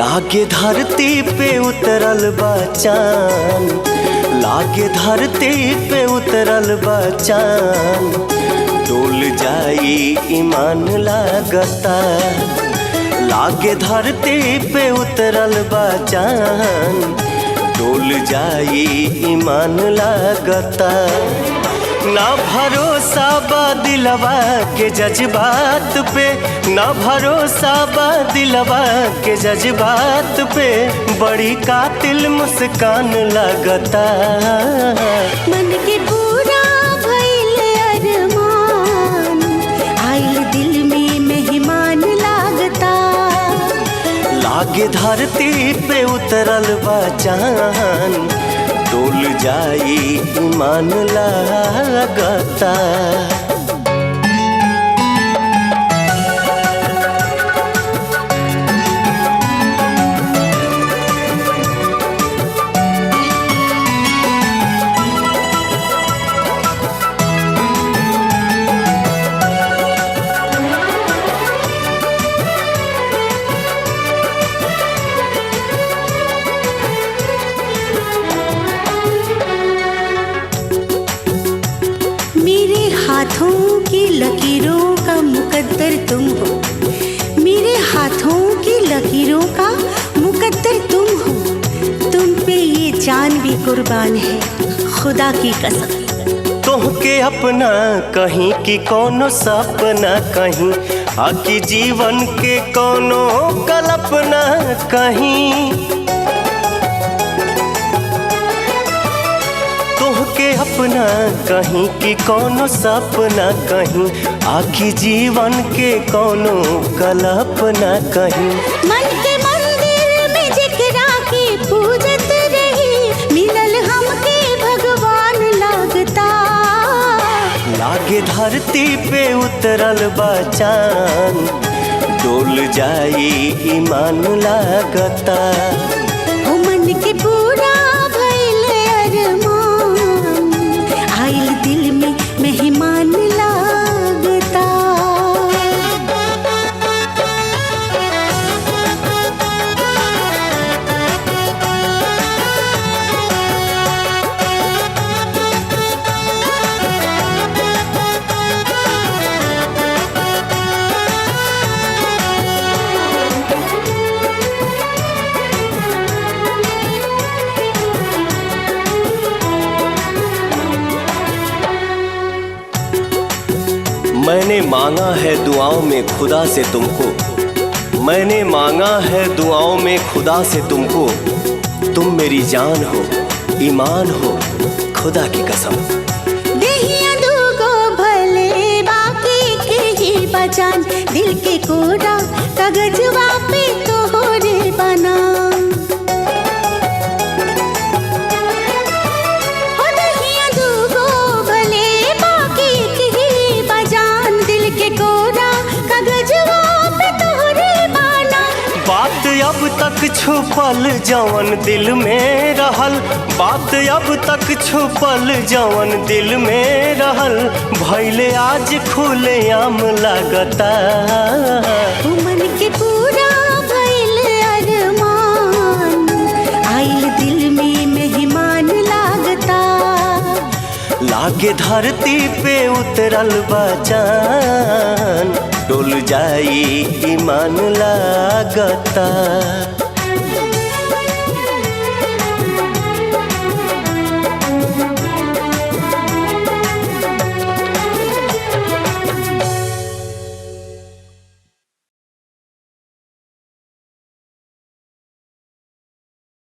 लागे धरती पे उतरल बा चाँद, लागे धरती पे उतरल बा चाँद, डोल जाई ईमान लागता। लागे धरती पे उतरल बा चाँद, डोल जाई ईमान लागता। ना भरोसा बा दिलवा के जज्बात पे, ना भरोसा बा दिलवा के जज्बात पे, बड़ी कातिल मुस्कान लगता। मन के पूरा भइल अरमान, आइल दिल में मेहमान लागता। लागे धरती पे उतरल बा चाँद, डोल जाई ईमान लागता। हाथों की लकीरों का मुकद्दर तुम हो, मेरे हाथों की लकीरों का मुकद्दर तुम हो। तुम पे ये जान भी कुर्बान है, खुदा की कसम। तोहके अपना कहीं की कोनो सपना कहीं, आकी जीवन के कोनो कल्पना कहीं। तोहके अपना कहीं की कोनो सपना कहीं, आखी जीवन के कोनो कल्पना कहीं। मन के मंदिर में जिकरा के पूजत रही, मिलल हमके भगवान लागता। लागे धरती पे उतरल बा चाँद, डोल जाई ईमान लागता। ओ मन के पूरा भइल अरमान, आइल दिल में मेहमान लागता। मैंने मांगा है दुआओं में खुदा से तुमको, मैंने मांगा है दुआओं में खुदा से तुमको। तुम मेरी जान हो, ईमान हो, खुदा की कसम। देहिया दूगो भले बाकी के ही पहचान, दिल के कोरा कागजवा पे तोहरे बना। बात अब तक छुपल जवन दिल में रहल, बात अब तक छुपल जवन दिल में रहल, भइले आज खुलेआम लागता। मन के पूरा भइल अरमान, आइल दिल में मेहमान लागता। लागे धरती पे उतरल बा चाँद, डोल जाई ईमान लागता।